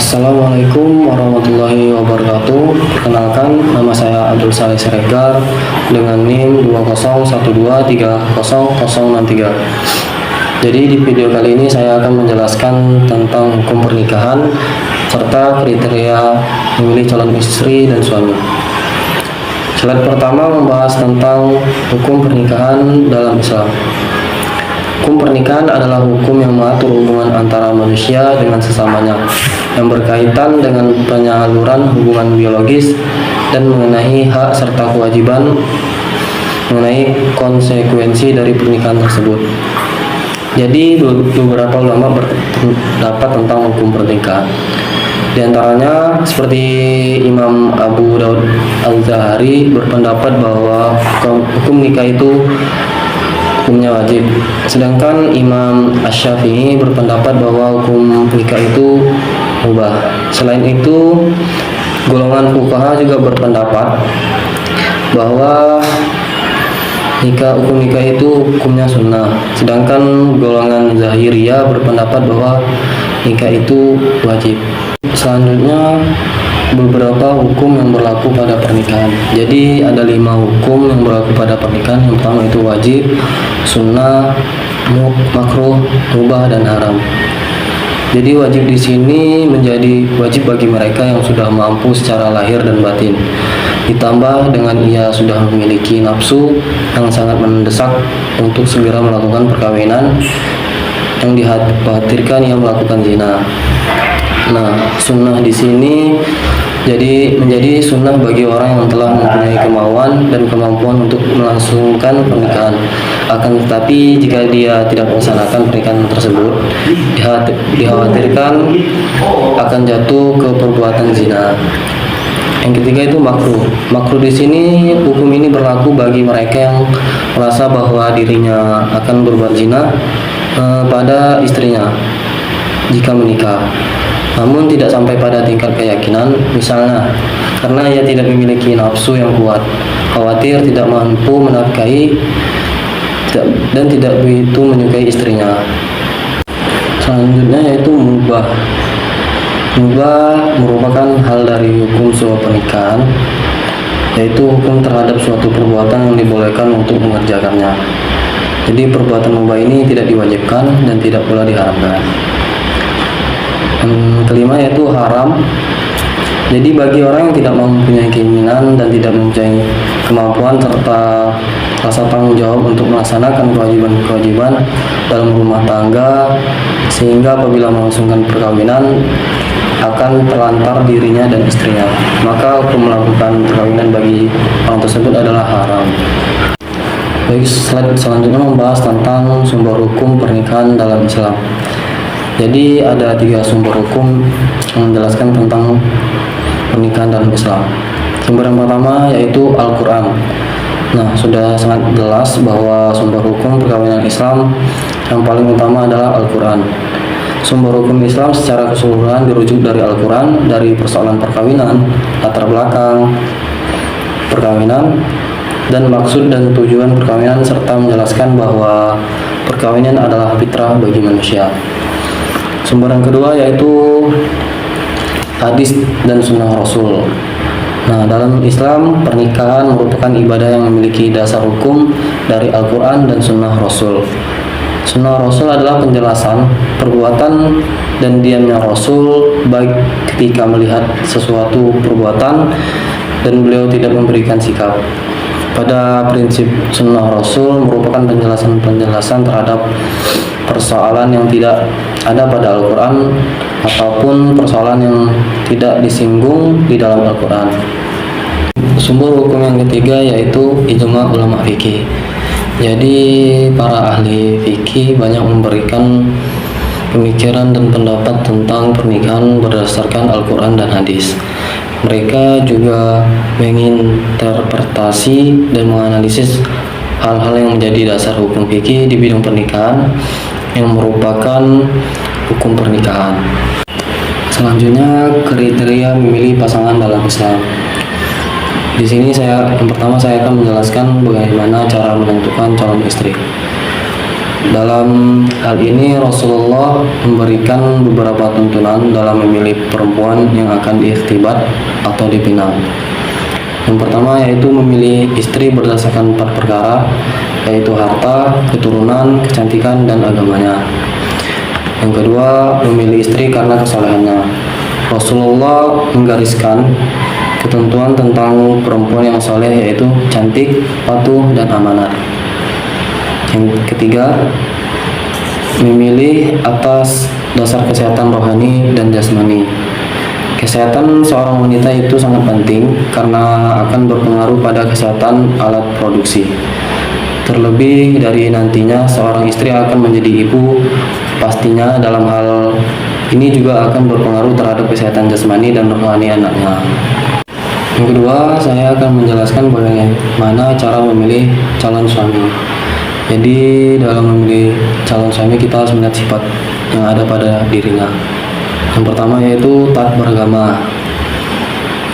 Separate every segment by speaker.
Speaker 1: Assalamualaikum warahmatullahi wabarakatuh. Perkenalkan, nama saya Abdul Saleh Siregar dengan NIM 201230063. Jadi di video kali ini saya akan menjelaskan tentang hukum pernikahan serta kriteria memilih calon istri dan suami. Slide pertama membahas tentang hukum pernikahan dalam Islam. Hukum pernikahan adalah hukum yang mengatur hubungan antara manusia dengan sesamanya, yang berkaitan dengan penyaluran hubungan biologis dan mengenai hak serta kewajiban mengenai konsekuensi dari pernikahan tersebut. Jadi beberapa ulama berpendapat tentang hukum pernikahan. Di antaranya seperti Imam Abu Daud Al-Zahari berpendapat bahwa hukum nikah itu hukumnya wajib. Sedangkan Imam Asy-Syafi'i berpendapat bahwa hukum nikah itu mubah. Selain itu, golongan fuqaha juga berpendapat bahwa hukum nikah itu hukumnya sunnah. Sedangkan golongan Zahiriyah berpendapat bahwa nikah itu wajib. Selanjutnya, beberapa hukum yang berlaku pada pernikahan. Jadi ada 5 hukum yang berlaku pada pernikahan. Yang pertama itu wajib, sunnah, makruh, mubah, dan haram. Jadi wajib di sini menjadi wajib bagi mereka yang sudah mampu secara lahir dan batin. Ditambah dengan ia sudah memiliki nafsu yang sangat mendesak untuk segera melakukan perkawinan yang dikhawatirkan ia melakukan zina. Nah, sunnah di sini menjadi sunnah bagi orang yang telah mempunyai kemauan dan kemampuan untuk melangsungkan pernikahan. Akan tetapi jika dia tidak melaksanakan pernikahan tersebut, dikhawatirkan akan jatuh ke perbuatan zina. Yang ketiga itu makruh. Makruh di sini hukum ini berlaku bagi mereka yang merasa bahwa dirinya akan berbuat zina pada istrinya jika menikah, namun tidak sampai pada tingkat keyakinan. Misalnya karena ia tidak memiliki nafsu yang kuat, khawatir tidak mampu menafkahi dan tidak begitu menyukai istrinya. Selanjutnya yaitu mubah. Mubah merupakan hal dari hukum sebuah pernikahan, yaitu hukum terhadap suatu perbuatan yang dibolehkan untuk mengerjakannya. Jadi perbuatan mubah ini tidak diwajibkan dan tidak pula diharamkan. Yang kelima yaitu haram. Jadi bagi orang yang tidak mempunyai keinginan dan tidak mempunyai kemampuan serta rasa tanggung jawab untuk melaksanakan kewajiban-kewajiban dalam rumah tangga, sehingga apabila melangsungkan perkawinan akan terlantar dirinya dan istrinya, maka hukum melakukan perkawinan bagi orang tersebut adalah haram. Baik, slide selanjutnya membahas tentang sumber hukum pernikahan dalam Islam. Jadi ada 3 sumber hukum yang menjelaskan tentang pernikahan dalam Islam. Sumber yang pertama yaitu Al-Quran. Nah, sudah sangat jelas bahwa sumber hukum perkawinan Islam yang paling utama adalah Al-Quran. Sumber hukum Islam secara keseluruhan dirujuk dari Al-Quran, dari persoalan perkawinan, latar belakang perkawinan, dan maksud dan tujuan perkawinan, serta menjelaskan bahwa perkawinan adalah fitrah bagi manusia. Sumber yang kedua yaitu hadis dan sunnah Rasul. Nah, dalam Islam pernikahan merupakan ibadah yang memiliki dasar hukum dari Al-Quran dan sunnah Rasul. Sunnah Rasul adalah penjelasan perbuatan dan diamnya Rasul baik ketika melihat sesuatu perbuatan dan beliau tidak memberikan sikap. Pada prinsip sunnah Rasul merupakan penjelasan terhadap persoalan yang tidak ada pada Al-Quran ataupun persoalan yang tidak disinggung di dalam Al-Quran. Sumber hukum yang ketiga yaitu ijma ulama fikih. Jadi para ahli fikih banyak memberikan pemikiran dan pendapat tentang pernikahan berdasarkan Al-Quran dan hadis. Mereka juga menginterpretasi dan menganalisis hal-hal yang menjadi dasar hukum fikih di bidang pernikahan yang merupakan hukum pernikahan. Selanjutnya, kriteria memilih pasangan dalam Islam. Di sini yang pertama saya akan menjelaskan bagaimana cara menentukan calon istri. Dalam hal ini Rasulullah memberikan beberapa tuntunan dalam memilih perempuan yang akan diikhtibat atau dipinang. Yang pertama yaitu memilih istri berdasarkan 4 perkara, yaitu harta, keturunan, kecantikan, dan agamanya. Yang kedua, memilih istri karena kesolehannya. Rasulullah menggariskan ketentuan tentang perempuan yang soleh, yaitu cantik, patuh, dan amanat. Yang ketiga, memilih atas dasar kesehatan rohani dan jasmani. Kesehatan seorang wanita itu sangat penting karena akan berpengaruh pada kesehatan alat produksi. Terlebih dari nantinya seorang istri akan menjadi ibu, pastinya dalam hal ini juga akan berpengaruh terhadap kesehatan jasmani dan rohani anaknya. Yang kedua, saya akan menjelaskan bagaimana cara memilih calon suami. Jadi dalam memilih calon suami kita harus melihat sifat yang ada pada dirinya. Yang pertama yaitu taat beragama.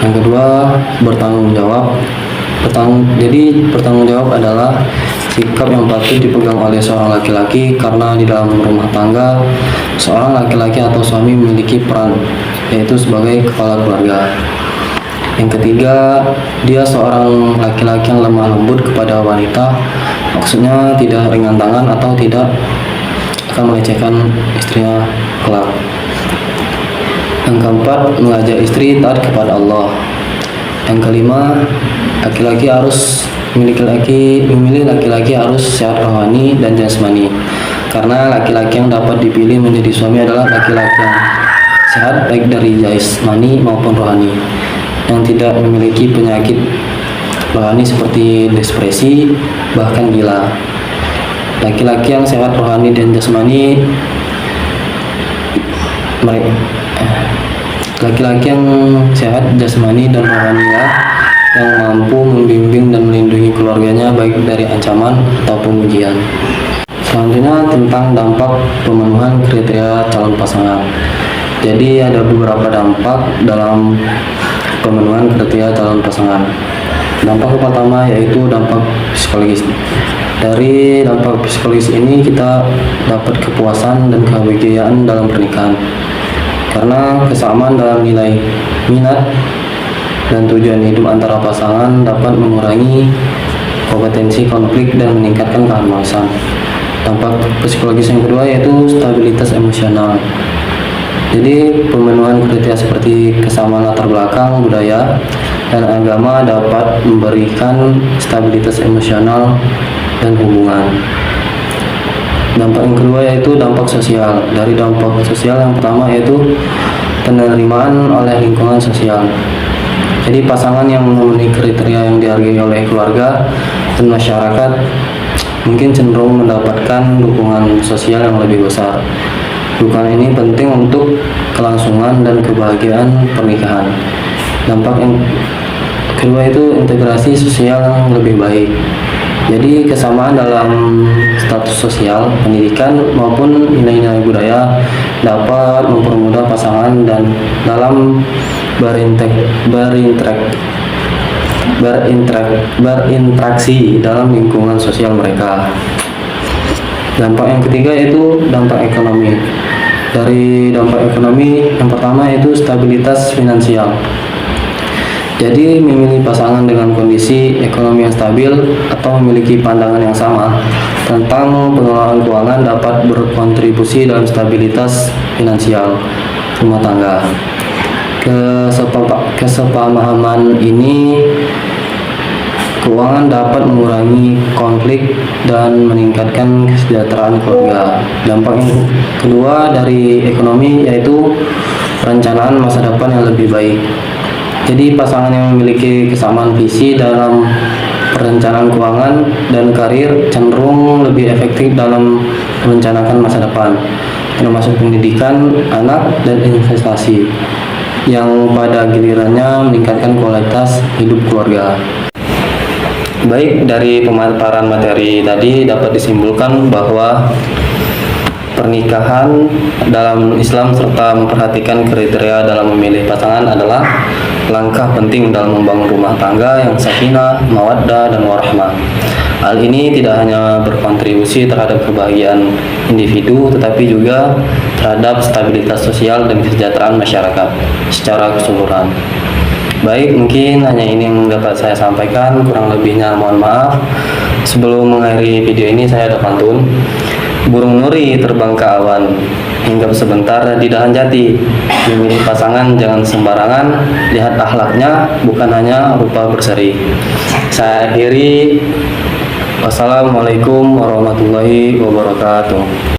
Speaker 1: Yang kedua, bertanggung jawab. Jadi bertanggung jawab adalah sikap yang patut dipegang oleh seorang laki-laki karena di dalam rumah tangga seorang laki-laki atau suami memiliki peran, yaitu sebagai kepala keluarga. Yang ketiga, dia seorang laki-laki yang lemah lembut kepada wanita, maksudnya tidak ringan tangan atau tidak akan melecehkan istrinya kelak. Yang keempat, mengajak istri taat kepada Allah. Yang kelima, memilih laki-laki harus sehat rohani dan jasmani, karena laki-laki yang dapat dipilih menjadi suami adalah laki-laki yang sehat baik dari jasmani maupun rohani, yang tidak memiliki penyakit rohani seperti depresi bahkan gila. Laki-laki yang sehat rohani dan jasmani laki-laki yang sehat jasmani dan rohani yang mampu membimbing dan melindungi keluarganya baik dari ancaman ataupun ujian. Selanjutnya tentang dampak pemenuhan kriteria calon pasangan. Jadi ada beberapa dampak dalam pemenuhan kriteria calon pasangan. Dampak pertama yaitu dampak psikologis. Dari dampak psikologis ini kita dapat kepuasan dan kebahagiaan dalam pernikahan, karena kesamaan dalam nilai, minat, dan tujuan hidup antara pasangan dapat mengurangi kompetensi konflik dan meningkatkan keharmonisan. Dampak psikologis yang kedua yaitu stabilitas emosional. Jadi pemenuhan kriteria seperti kesamaan latar belakang, budaya, dan agama dapat memberikan stabilitas emosional dan hubungan. Dampak yang kedua yaitu dampak sosial. Dari dampak sosial yang pertama yaitu penerimaan oleh lingkungan sosial. Jadi pasangan yang memenuhi kriteria yang dihargai oleh keluarga dan masyarakat mungkin cenderung mendapatkan dukungan sosial yang lebih besar. Dukungan ini penting untuk kelangsungan dan kebahagiaan pernikahan. Dampak yang kedua itu integrasi sosial yang lebih baik. Jadi kesamaan dalam status sosial, pendidikan maupun nilai-nilai budaya dapat mempermudah pasangan dan dalam berinteraksi dalam lingkungan sosial mereka. Dampak yang ketiga yaitu dampak ekonomi. Dari dampak ekonomi yang pertama yaitu stabilitas finansial. Jadi memilih pasangan dengan kondisi ekonomi yang stabil atau memiliki pandangan yang sama tentang pengelolaan keuangan dapat berkontribusi dalam stabilitas finansial rumah tangga. Kesepahaman ini keuangan dapat mengurangi konflik dan meningkatkan kesejahteraan keluarga. Dampak yang kedua dari ekonomi yaitu perencanaan masa depan yang lebih baik. Jadi pasangan yang memiliki kesamaan visi dalam perencanaan keuangan dan karir cenderung lebih efektif dalam merencanakan masa depan, termasuk pendidikan anak dan investasi, yang pada gilirannya meningkatkan kualitas hidup keluarga. Baik, dari pemaparan materi tadi dapat disimpulkan bahwa pernikahan dalam Islam serta memperhatikan kriteria dalam memilih pasangan adalah langkah penting dalam membangun rumah tangga yang sakinah, mawaddah, dan warahmah. Hal ini tidak hanya berkontribusi terhadap kebahagiaan individu, tetapi juga terhadap stabilitas sosial dan kesejahteraan masyarakat secara keseluruhan. Baik, mungkin hanya ini yang dapat saya sampaikan, kurang lebihnya mohon maaf. Sebelum mengakhiri video ini, saya ada pantun. Burung nuri terbang ke awan, hinggap sebentar di dahan jati. Memilih pasangan jangan sembarangan, lihat akhlaknya bukan hanya rupa berseri. Saya akhiri. Wassalamualaikum warahmatullahi wabarakatuh.